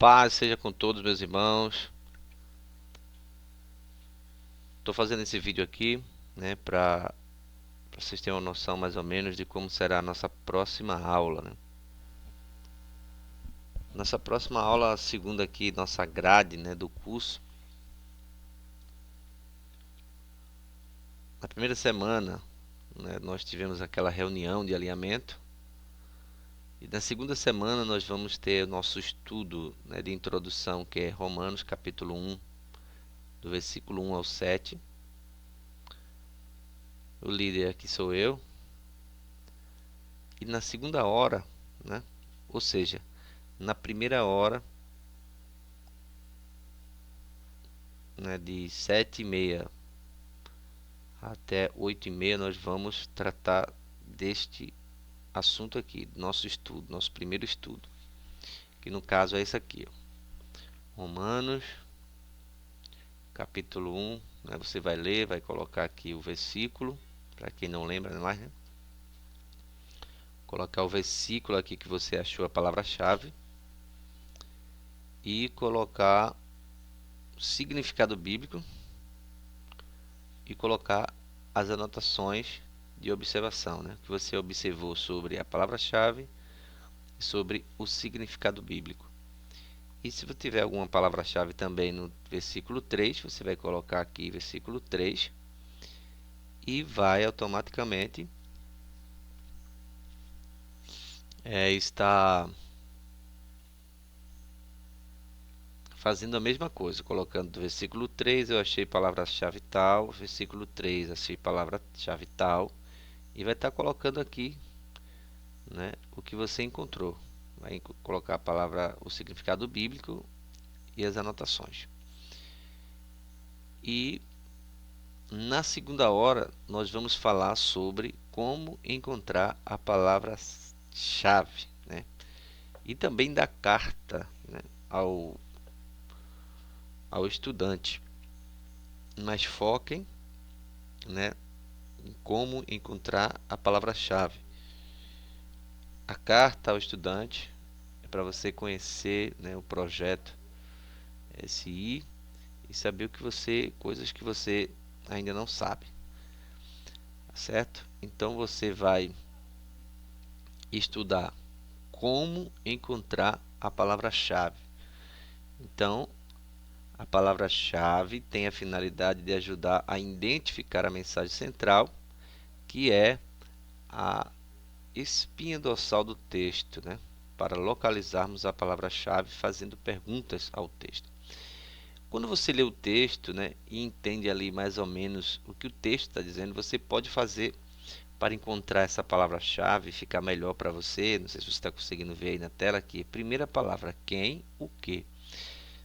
Paz seja com todos, meus irmãos. Estou fazendo esse vídeo aqui, né, para vocês terem uma noção mais ou menos de como será a nossa próxima aula, né? Nossa próxima aula, segunda aqui, nossa grade, né, do curso. Na primeira semana, né, nós tivemos aquela reunião de alinhamento. E na segunda semana nós vamos ter o nosso estudo, né, de introdução, que é Romanos capítulo 1, do versículo 1 ao 7. O líder aqui sou eu. E na segunda hora, né, ou seja, na primeira hora, né, de 7h30 até 8h30, nós vamos tratar deste assunto aqui, nosso estudo, nosso primeiro estudo, que no caso é esse aqui, ó. Romanos, capítulo 1, né, você vai ler, vai colocar aqui o versículo, para quem não lembra mais, né? Colocar o versículo aqui que você achou a palavra-chave e colocar o significado bíblico e colocar as anotações de observação, né, que você observou sobre a palavra-chave e sobre o significado bíblico. E se você tiver alguma palavra-chave também no versículo 3, você vai colocar aqui versículo 3 e vai automaticamente estar fazendo a mesma coisa, colocando do versículo 3 eu achei palavra-chave tal, versículo 3 achei palavra-chave tal, e vai estar colocando aqui, né, o que você encontrou. Vai colocar a palavra, o significado bíblico e as anotações. E na segunda hora nós vamos falar sobre como encontrar a palavra-chave, né, e também da carta, né, ao estudante. Mas foquem, né, em como encontrar a palavra-chave. A carta ao estudante é para você conhecer, né, o projeto SI e saber coisas que você ainda não sabe, tá certo? Então você vai estudar como encontrar a palavra-chave. Então, a palavra-chave tem a finalidade de ajudar a identificar a mensagem central, que é a espinha dorsal do texto, né? Para localizarmos a palavra-chave fazendo perguntas ao texto. Quando você lê o texto, né, e entende ali mais ou menos o que o texto está dizendo, você pode fazer para encontrar essa palavra-chave, ficar melhor para você. Não sei se você está conseguindo ver aí na tela aqui. Primeira palavra, quem, o que.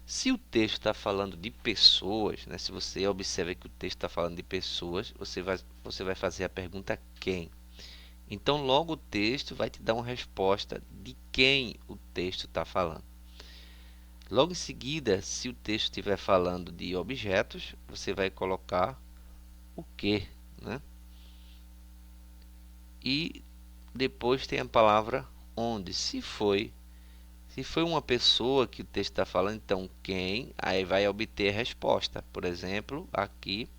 Se o texto está falando de pessoas, né, se você observa que o texto está falando de pessoas, você vai fazer a pergunta quem. Então, logo o texto vai te dar uma resposta de quem o texto está falando. Logo em seguida, se o texto estiver falando de objetos, você vai colocar o que, né? E depois tem a palavra onde. Se foi uma pessoa que o texto está falando, então quem, aí vai obter a resposta. Por exemplo, aqui,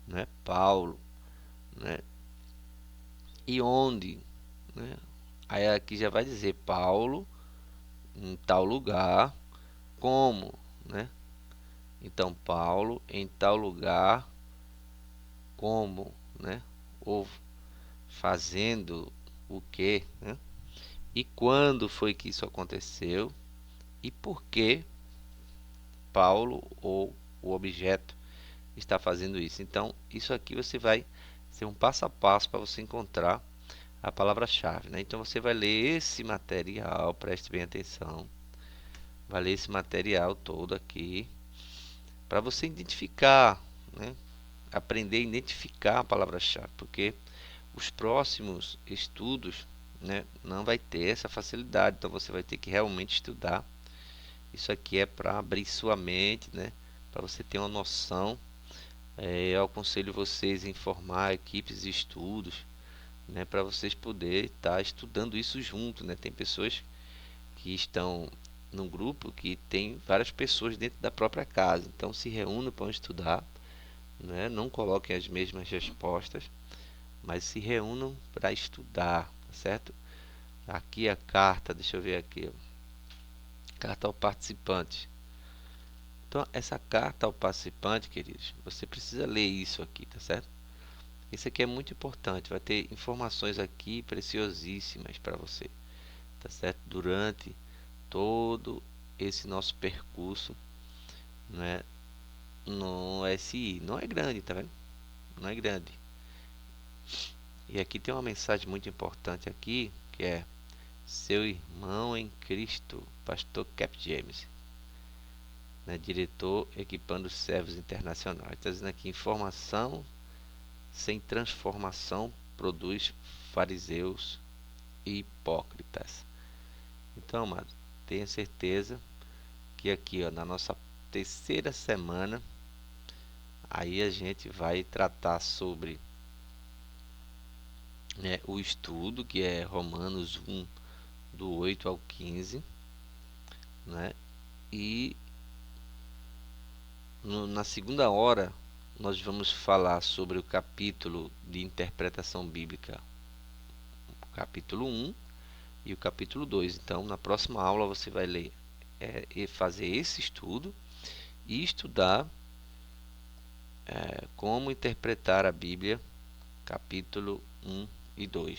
né, Paulo, né? E onde, né? Aí aqui já vai dizer Paulo em tal lugar, como, né? Então Paulo em tal lugar, como, né? Ou fazendo o que, né? E quando foi que isso aconteceu e por que Paulo ou o objeto está fazendo isso. Então, isso aqui você vai ser um passo a passo para você encontrar a palavra-chave, né? Então, você vai ler esse material, preste bem atenção, vai ler esse material todo aqui para você identificar, né? Aprender a identificar a palavra-chave, porque os próximos estudos, né, não vai ter essa facilidade, então você vai ter que realmente estudar. Isso aqui é para abrir sua mente, né, para você ter uma noção. Eu aconselho vocês a informar equipes de estudos, né, para vocês poderem estar estudando isso junto, né. Tem pessoas que estão num grupo que tem várias pessoas dentro da própria casa. Então se reúnam para estudar, né? Não coloquem as mesmas respostas, mas se reúnam para estudar, tá certo? Aqui a carta, deixa eu ver aqui, ó. Carta ao participante. Então essa carta ao participante, queridos, você precisa ler isso aqui, tá certo? Isso aqui é muito importante, vai ter informações aqui preciosíssimas para você, tá certo? Durante todo esse nosso percurso, né, no SI. Não é grande, tá vendo? Não é grande. E aqui tem uma mensagem muito importante aqui, que é seu irmão em Cristo, pastor Cap James, né, diretor equipando servos internacionais. Está dizendo aqui, informação sem transformação produz fariseus e hipócritas. Então, amado, tenha certeza que aqui, ó, na nossa terceira semana, aí a gente vai tratar sobre, né, o estudo, que é Romanos 1, do 8 ao 15, né? E na segunda hora nós vamos falar sobre o capítulo de interpretação bíblica, o capítulo 1 e o capítulo 2. Então, na próxima aula você vai ler e fazer esse estudo e estudar como interpretar a Bíblia, capítulo 1 e 2.